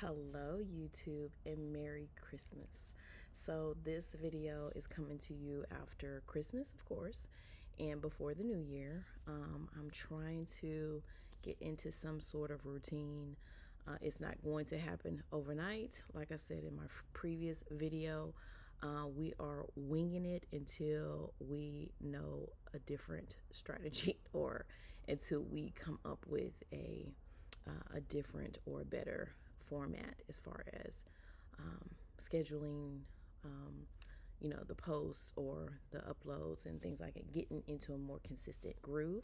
Hello YouTube and Merry Christmas. So this video is coming to you after Christmas, of course, and before the new year. I'm trying to get into some sort of routine. It's not going to happen overnight. Like I said in my previous video, we are winging it until we know a different strategy or until we come up with a different or better format as far as scheduling, the posts or the uploads and things like it, getting into a more consistent groove.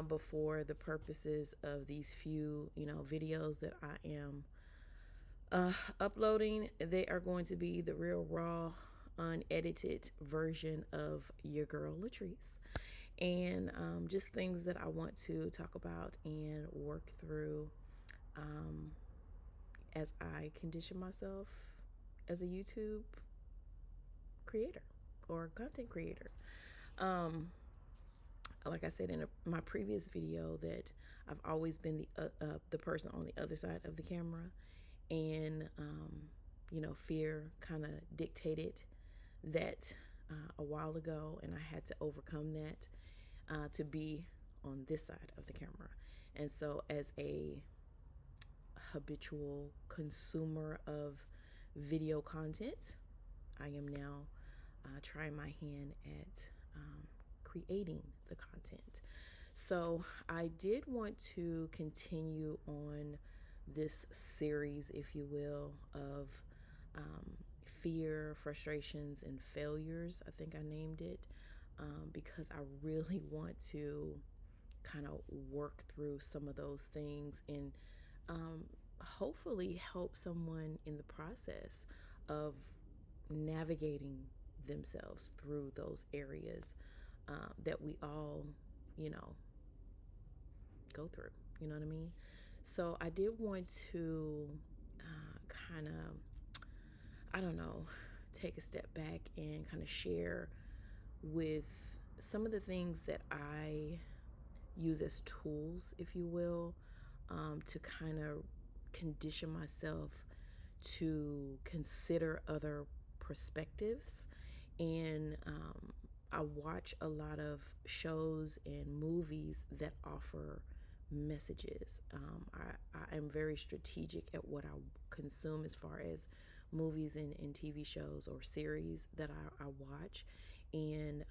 Before the purposes of these few, videos that I am uploading, they are going to be the real raw, unedited version of your girl Latrice, and just things that I want to talk about and work through as I condition myself as a YouTube creator or content creator. Like I said in my previous video, that I've always been the person on the other side of the camera, and fear kind of dictated that a while ago, and I had to overcome that to be on this side of the camera. And so, as a habitual consumer of video content, I am now trying my hand at creating the content. So I did want to continue on this series, if you will, of fear, frustrations, and failures. I think I named it because I really want to kind of work through some of those things and hopefully help someone in the process of navigating themselves through those areas that we all, go through. You know what I mean? So I did want to kind of, take a step back and kind of share with some of the things that I use as tools, if you will, to kind of condition myself to consider other perspectives. And I watch a lot of shows and movies that offer messages. I am very strategic at what I consume as far as movies and TV shows or series that I watch. And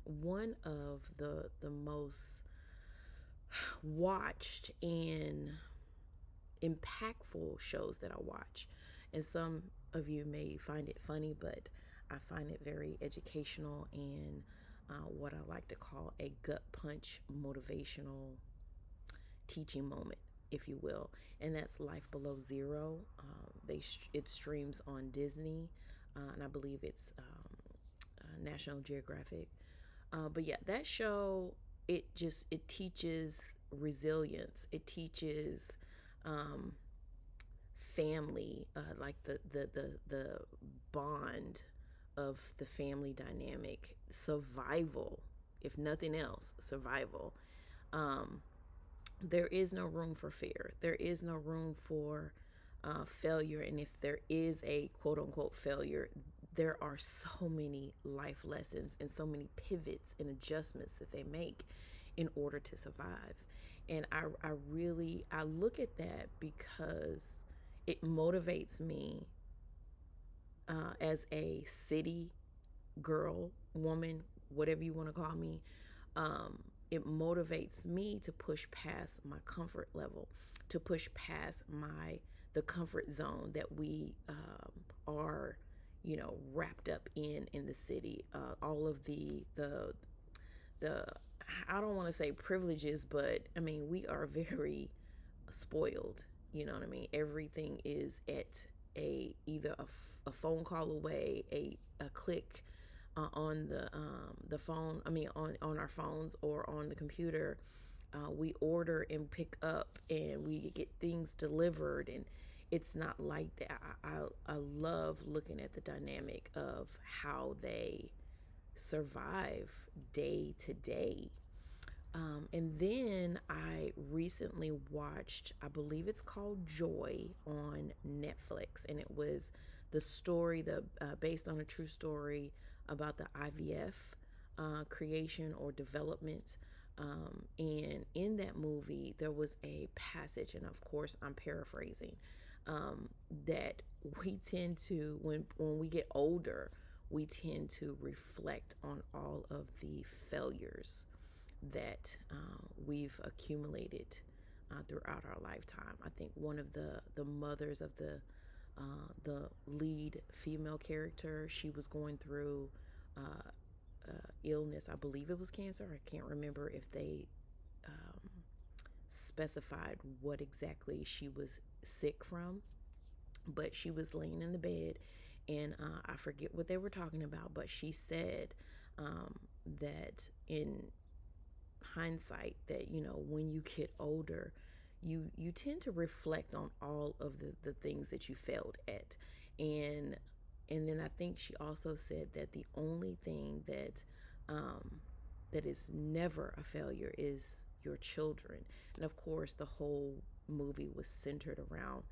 one of the most watched and impactful shows that I watch, and some of you may find it funny, but I find it very educational and what I like to call a gut punch motivational teaching moment, if you will, and that's Life Below Zero. It streams on Disney, and I believe it's National Geographic. But yeah, that show, it teaches resilience. It teaches family, like the bond of the family dynamic, survival, if nothing else, survival. There is no room for fear. There is no room for failure. And if there is a quote unquote failure, there are so many life lessons and so many pivots and adjustments that they make in order to survive. And I look at that because it motivates me as a city girl, woman, whatever you want to call me. It motivates me to push past my comfort level, to push past the comfort zone that we are, wrapped up in the city. All of the I don't want to say privileges, but I mean, we are very spoiled. You know what I mean? Everything is at either a phone call away, a click on the phone. I mean, on our phones or on the computer. We order and pick up, and we get things delivered, and it's not like that. I love looking at the dynamic of how they survive day to day. And then I recently watched, I believe it's called Joy on Netflix, and it was the story, based on a true story about the IVF creation or development. And in that movie, there was a passage, and of course, I'm paraphrasing, that we tend to, when we get older, we tend to reflect on all of the failures that we've accumulated throughout our lifetime. I think one of the mothers of the lead female character, she was going through illness. I believe it was cancer. I can't remember if they specified what exactly she was sick from, but she was laying in the bed, and I forget what they were talking about, but she said that in hindsight, that when you get older, you tend to reflect on all of the things that you failed at. And then I think she also said that the only thing that is never a failure is your children. And of course, the whole movie was centered around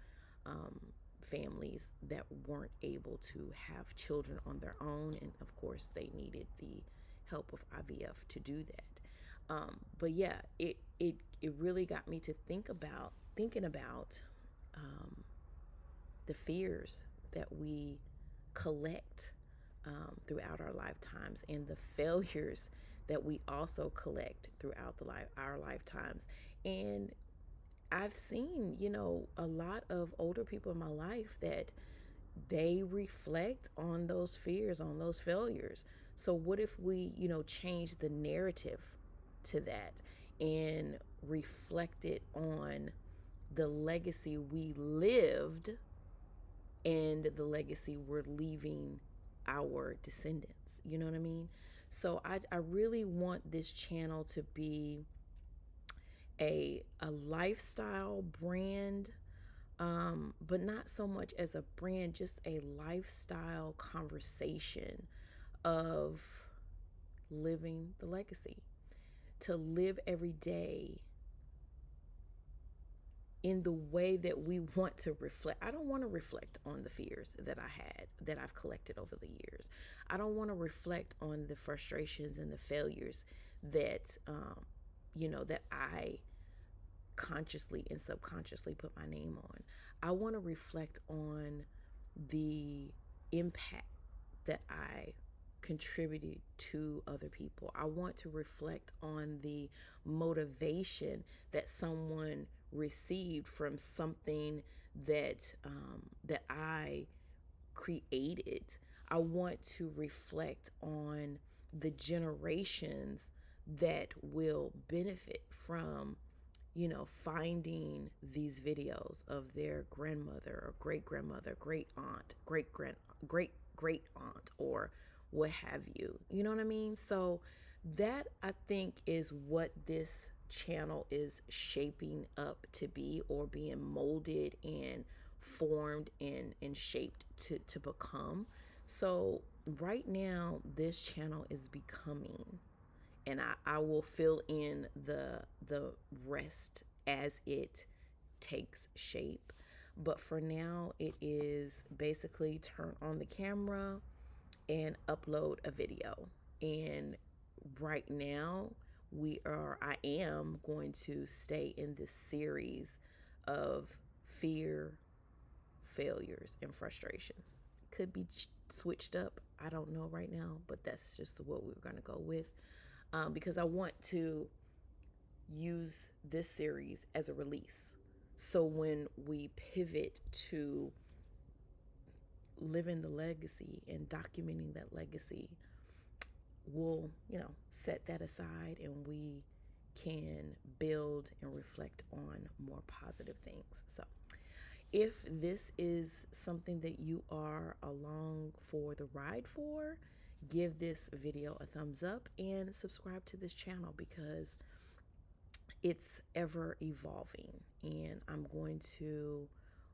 families that weren't able to have children on their own, and of course they needed the help of IVF to do that. But yeah, it really got me to thinking about the fears that we collect throughout our lifetimes, and the failures that we also collect throughout our lifetimes. And I've seen, a lot of older people in my life that they reflect on those fears, on those failures. So what if we, change the narrative to that and reflect it on the legacy we lived and the legacy we're leaving our descendants? You know what I mean? So I really want this channel to be a lifestyle brand, but not so much as a brand, just a lifestyle conversation of living the legacy, to live every day in the way that we want to reflect. I don't want to reflect on the fears that that I've collected over the years. I don't want to reflect on the frustrations and the failures that, that I consciously and subconsciously put my name on. I want to reflect on the impact that I contributed to other people. I want to reflect on the motivation that someone received from something that I created. I want to reflect on the generations that will benefit from finding these videos of their grandmother or great grandmother, great aunt, great aunt, or what have you. You know what I mean? So that, I think, is what this channel is shaping up to be, or being molded and formed and shaped to become. So right now, this channel is becoming, and I will fill in the rest as it takes shape. But for now, it is basically turn on the camera and upload a video. And right now, I am going to stay in this series of fear, failures, and frustrations. Could be switched up, I don't know right now, but that's just what we're going to go with. Because I want to use this series as a release. So when we pivot to living the legacy and documenting that legacy, we'll, set that aside, and we can build and reflect on more positive things. So if this is something that you are along for the ride for, give this video a thumbs up and subscribe to this channel, because it's ever evolving, and I'm going to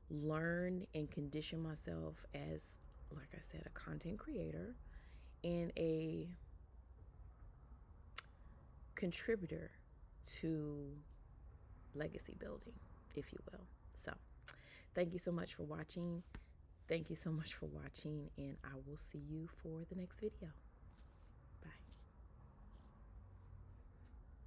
learn and condition myself as, like I said, a content creator and a contributor to legacy building, if you will. So thank you so much for watching. Thank you so much for watching, and I will see you for the next video.